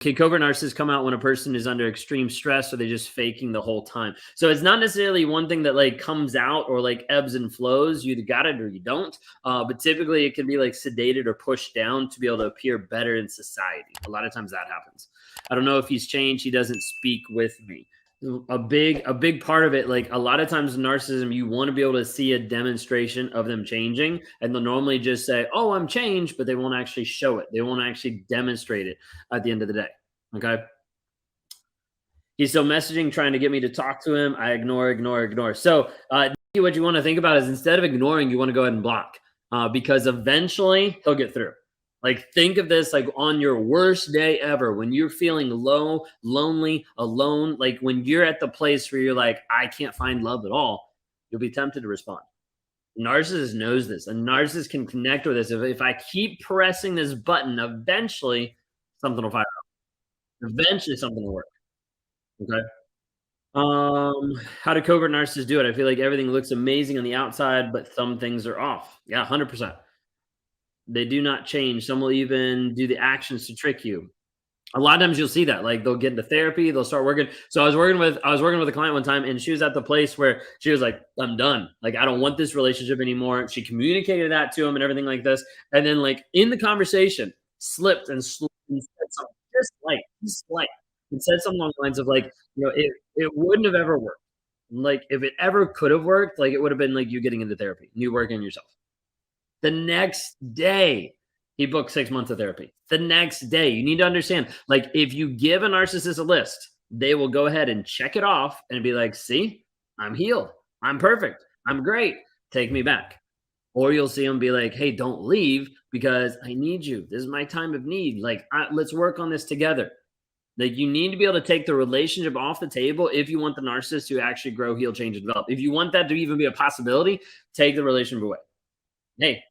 Okay, covert narcissists come out when a person is under extreme stress or they're just faking the whole time. So it's not necessarily one thing that like comes out or like ebbs and flows. You either got it or you don't. But typically it can be like sedated or pushed down to be able to appear better in society. A lot of times that happens. I don't know if he's changed. He doesn't speak with me. A big part of it, like a lot of times in narcissism, you want to be able to see a demonstration of them changing, and they'll normally just say, oh, I'm changed, but they won't actually show it. They won't actually demonstrate it at the end of the day. Okay. He's still messaging, trying to get me to talk to him. I ignore. So what you want to think about is, instead of ignoring, you want to go ahead and block, because eventually he'll get through. Like, think of this like on your worst day ever, when you're feeling low, lonely, alone, like when you're at the place where you're like, I can't find love at all, you'll be tempted to respond. Narcissist knows this. A narcissist can connect with this. If I keep pressing this button, eventually something will fire up. Eventually something will work. Okay. How do covert narcissists do it? I feel like everything looks amazing on the outside, but some things are off. Yeah, 100%. They do not change. Some will even do the actions to trick you. A lot of times you'll see that, like, they'll get into therapy, they'll start working. So I was working with a client one time, and she was at the place where she was like, I'm done. Like, I don't want this relationship anymore. She communicated that to him and everything like this. And then, like, in the conversation, slipped and said something just like, and said something along the lines of like, it wouldn't have ever worked. Like, if it ever could have worked, like, it would have been like you getting into therapy and you working on yourself. The next day, he booked 6 months of therapy. The next day, you need to understand, like, if you give a narcissist a list, they will go ahead and check it off and be like, see, I'm healed. I'm perfect. I'm great. Take me back. Or you'll see them be like, hey, don't leave because I need you. This is my time of need. Like, let's work on this together. Like, you need to be able to take the relationship off the table if you want the narcissist to actually grow, heal, change, and develop. If you want that to even be a possibility, take the relationship away. Hey,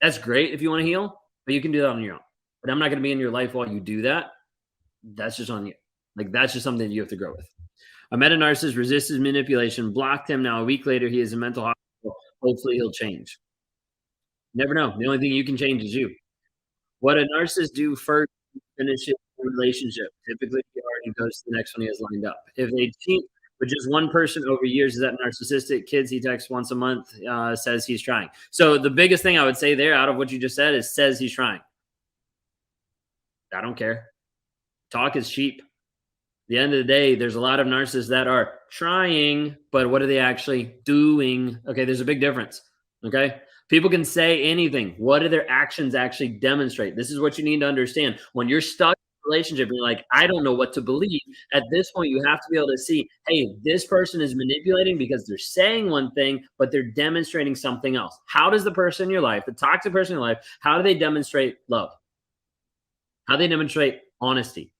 that's great if you want to heal, but you can do that on your own. But I'm not going to be in your life while you do that. That's just on you. Like, that's just something that you have to grow with. I met a narcissist, resisted manipulation, blocked him. Now, a week later, he is in mental hospital. Hopefully, he'll change. Never know. The only thing you can change is you. What a narcissist do first finishes a relationship. Typically, he already goes to the next one he has lined up. If they cheat with just one person over years, is that narcissistic? Kids he texts once a month, says he's trying. So the biggest thing I would say there out of what you just said is says he's trying. I don't care. Talk is cheap. At the end of the day, there's a lot of narcissists that are trying, but what are they actually doing? Okay, there's a big difference. Okay. People can say anything. What do their actions actually demonstrate? This is what you need to understand. When you're stuck in a relationship, you're like, I don't know what to believe. At this point, you have to be able to see, hey, this person is manipulating because they're saying one thing, but they're demonstrating something else. How does the person in your life, the toxic person in your life, how do they demonstrate love? How do they demonstrate honesty?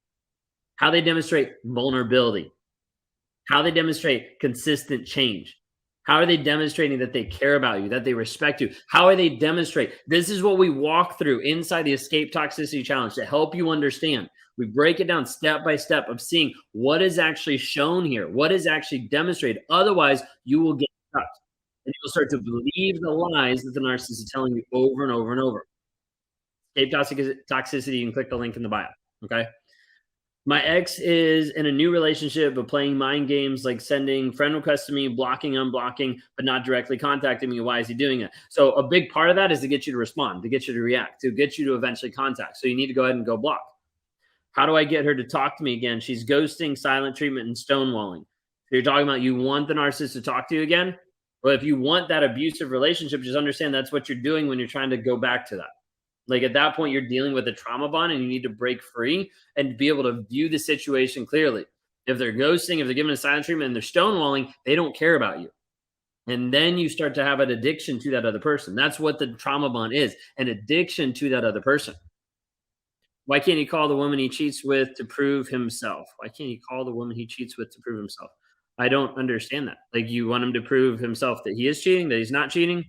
How they demonstrate vulnerability? How they demonstrate consistent change? How are they demonstrating that they care about you, that they respect you? How are they demonstrate? This is what we walk through inside the Escape Toxicity Challenge to help you understand. We break it down step by step of seeing what is actually shown here, what is actually demonstrated. Otherwise, you will get stuck and you'll start to believe the lies that the narcissist is telling you over and over and over. Escape Toxicity, you can click the link in the bio, okay? My ex is in a new relationship, but playing mind games like sending friend requests to me, blocking, unblocking, but not directly contacting me. Why is he doing it? So a big part of that is to get you to respond, to get you to react, to get you to eventually contact. So you need to go ahead and go block. How do I get her to talk to me again? She's ghosting, silent treatment, and stonewalling. So you're talking about you want the narcissist to talk to you again? Well, if you want that abusive relationship, just understand that's what you're doing when you're trying to go back to that. Like, at that point, you're dealing with a trauma bond and you need to break free and be able to view the situation clearly. If they're ghosting, if they're giving a silent treatment and they're stonewalling, they don't care about you. And then you start to have an addiction to that other person. That's what the trauma bond is, an addiction to that other person. Why can't he call the woman he cheats with to prove himself? Why can't he call the woman he cheats with to prove himself? I don't understand that. Like, you want him to prove himself that he is cheating, that he's not cheating?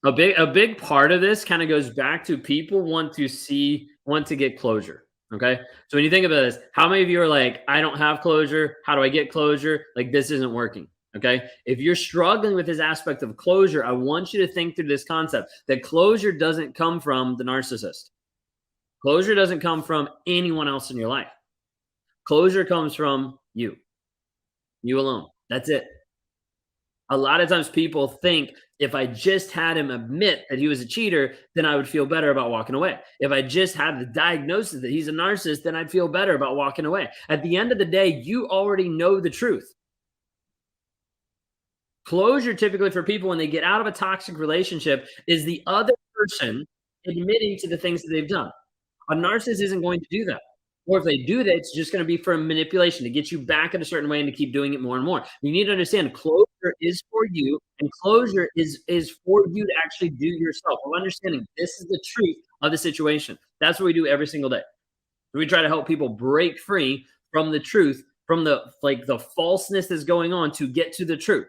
A big part of this kind of goes back to people want to get closure. Okay. So when you think about this, how many of you are like, I don't have closure? How do I get closure? Like, this isn't working. Okay. If you're struggling with this aspect of closure, I want you to think through this concept that closure doesn't come from the narcissist. Closure doesn't come from anyone else in your life. Closure comes from you alone. That's it. A lot of times people think if I just had him admit that he was a cheater, then I would feel better about walking away. If I just had the diagnosis that he's a narcissist, then I'd feel better about walking away. At the end of the day, you already know the truth. Closure typically for people when they get out of a toxic relationship is the other person admitting to the things that they've done. A narcissist isn't going to do that. Or if they do that, it's just going to be for manipulation to get you back in a certain way and to keep doing it more and more. You need to understand closure is for you, and closure is for you to actually do yourself. Of understanding this is the truth of the situation. That's what we do every single day. We try to help people break free from the truth, from the falseness that's going on to get to the truth.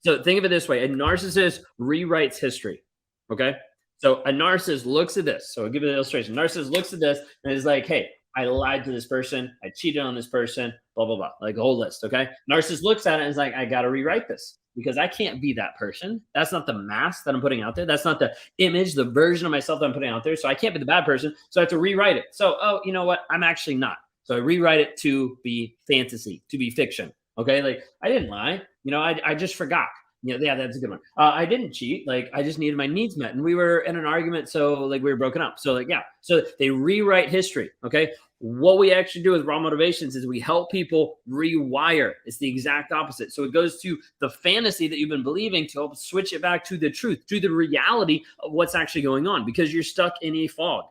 So think of it this way: a narcissist rewrites history. Okay. So a narcissist looks at this. So I'll give you an illustration. Narcissist looks at this and is like, hey, I lied to this person. I cheated on this person, blah, blah, blah. Like a whole list. Okay. Narcissist looks at it and is like, I got to rewrite this because I can't be that person. That's not the mask that I'm putting out there. That's not the image, the version of myself that I'm putting out there. So I can't be the bad person. So I have to rewrite it. So, oh, you know what? I'm actually not. So I rewrite it to be fantasy, to be fiction. Okay. Like I didn't lie. I just forgot. Yeah, that's a good one. I didn't cheat. Like I just needed my needs met, and we were in an argument, so like we were broken up. So like yeah, so they rewrite history. Okay, what we actually do with raw motivations is we help people rewire. It's the exact opposite. So it goes to the fantasy that you've been believing to help switch it back to the truth, to the reality of what's actually going on, because you're stuck in a fog,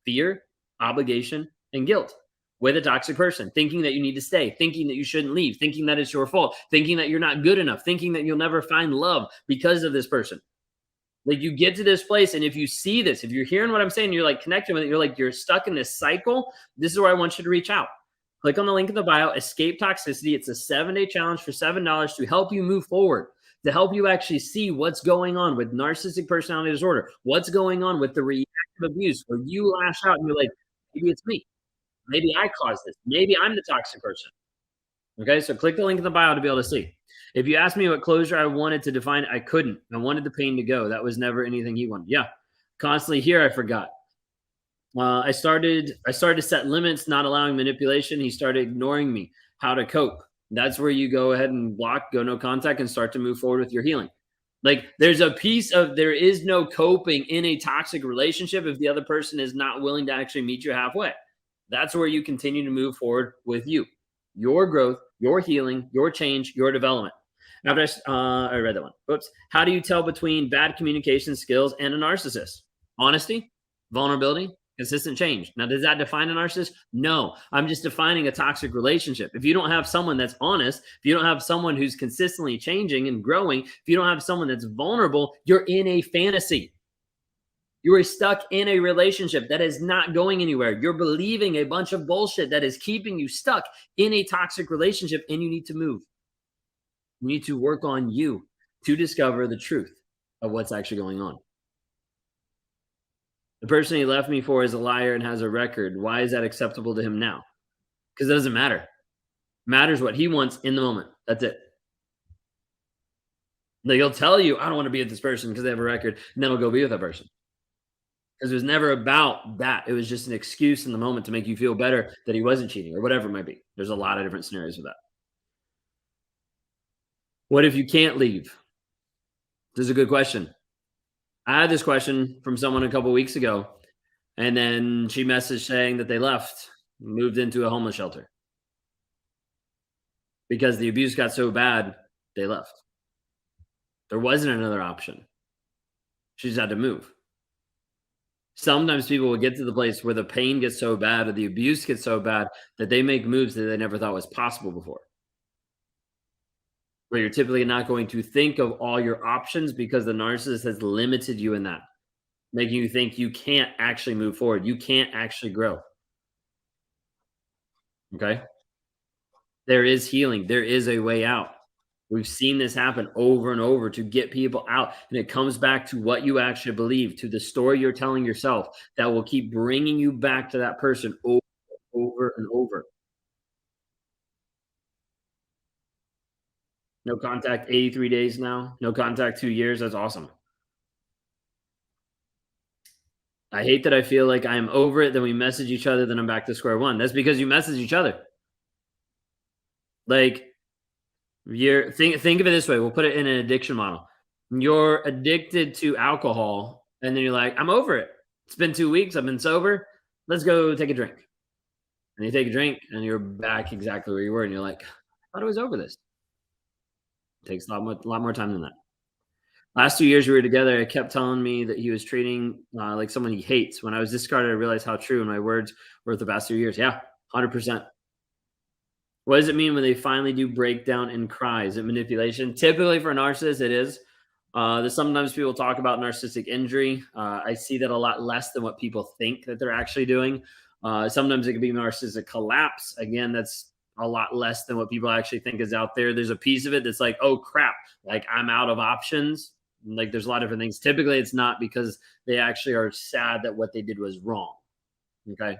fear, obligation, and guilt with a toxic person, thinking that you need to stay, thinking that you shouldn't leave, thinking that it's your fault, thinking that you're not good enough, thinking that you'll never find love because of this person. Like you get to this place, and if you see this, if you're hearing what I'm saying, you're like connecting with it, you're stuck in this cycle. This is where I want you to reach out. Click on the link in the bio, Escape Toxicity. It's a 7-day challenge for $7 to help you move forward, to help you actually see what's going on with narcissistic personality disorder, what's going on with the reactive abuse, where you lash out and you're like, maybe it's me. Maybe I caused this. Maybe I'm the toxic person. Okay, so click the link in the bio to be able to see. If you asked me what closure I wanted to define, I couldn't. I wanted the pain to go. That was never anything he wanted. Yeah, constantly here. I forgot. I started to set limits, not allowing manipulation. He started ignoring me. How to cope? That's where you go ahead and block, go no contact, and start to move forward with your healing. Like there's a piece of there is no coping in a toxic relationship if the other person is not willing to actually meet you halfway. That's where you continue to move forward with your growth, your healing, your change, your development. After I read that one. Whoops. How do you tell between bad communication skills and a narcissist? Honesty, vulnerability, consistent change. Now, does that define a narcissist? No, I'm just defining a toxic relationship. If you don't have someone that's honest, if you don't have someone who's consistently changing and growing, if you don't have someone that's vulnerable, you're in a fantasy. You are stuck in a relationship that is not going anywhere. You're believing a bunch of bullshit that is keeping you stuck in a toxic relationship, and you need to move. You need to work on you to discover the truth of what's actually going on. The person he left me for is a liar and has a record. Why is that acceptable to him now? Because it doesn't matter. It matters what he wants in the moment. That's it. Like he'll tell you, I don't want to be with this person because they have a record, and then he'll go be with that person. Because it was never about that. It was just an excuse in the moment to make you feel better that he wasn't cheating or whatever it might be. There's a lot of different scenarios with that. What if you can't leave? This is a good question. I had this question from someone a couple weeks ago, and then she messaged saying that they left, moved into a homeless shelter because the abuse got so bad, they left. There wasn't another option. She just had to move. Sometimes people will get to the place where the pain gets so bad or the abuse gets so bad that they make moves that they never thought was possible before. Where you're typically not going to think of all your options because the narcissist has limited you in that, making you think you can't actually move forward. You can't actually grow. Okay. There is healing. There is a way out. We've seen this happen over and over to get people out. And it comes back to what you actually believe, to the story you're telling yourself that will keep bringing you back to that person over and over. No contact 83 days now. No contact 2 years. That's awesome. I hate that I feel like I'm over it, then we message each other, then I'm back to square one. That's because you message each other. Like, think of it this way, we'll put it in an addiction model. You're addicted to alcohol, and then you're like, "I'm over it. It's been 2 weeks, I've been sober. Let's go take a drink." And you take a drink, and you're back exactly where you were, and you're like, "I thought I was over this." Takes a lot more time than that. Last 2 years we were together, I kept telling me that he was treating, like someone he hates. When I was discarded, I realized how true, and my words were the past 2 years. Yeah, 100%. What does it mean when they finally do break down and cry? Is it manipulation? Typically for a narcissist, it is. There's sometimes people talk about narcissistic injury. I see that a lot less than what people think that they're actually doing. Sometimes it could be narcissistic collapse. Again, that's a lot less than what people actually think is out there. There's a piece of it that's like, oh crap, like I'm out of options. Like there's a lot of different things. Typically, it's not because they actually are sad that what they did was wrong. Okay.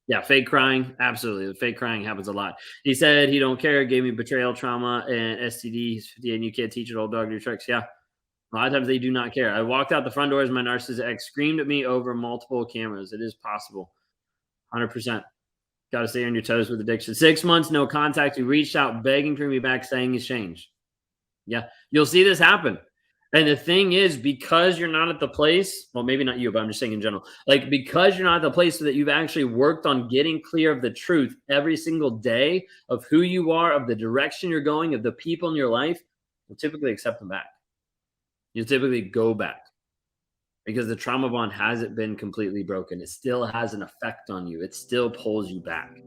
Yeah, fake crying, absolutely. The fake crying happens a lot. He said he don't care, gave me betrayal trauma and STD. He's 50 and you can't teach an old dog new tricks. Yeah, a lot of times they do not care. I walked out the front doors. My narcissist ex screamed at me over multiple cameras. It is possible. 100%. Got to stay on your toes with addiction. 6 months, no contact. He reached out, begging for me back, saying he's changed. Yeah, you'll see this happen. And the thing is, because you're not at the place, well, maybe not you, but I'm just saying in general, like because you're not at the place that you've actually worked on getting clear of the truth every single day of who you are, of the direction you're going, of the people in your life, you'll typically accept them back. You'll typically go back because the trauma bond hasn't been completely broken. It still has an effect on you, it still pulls you back.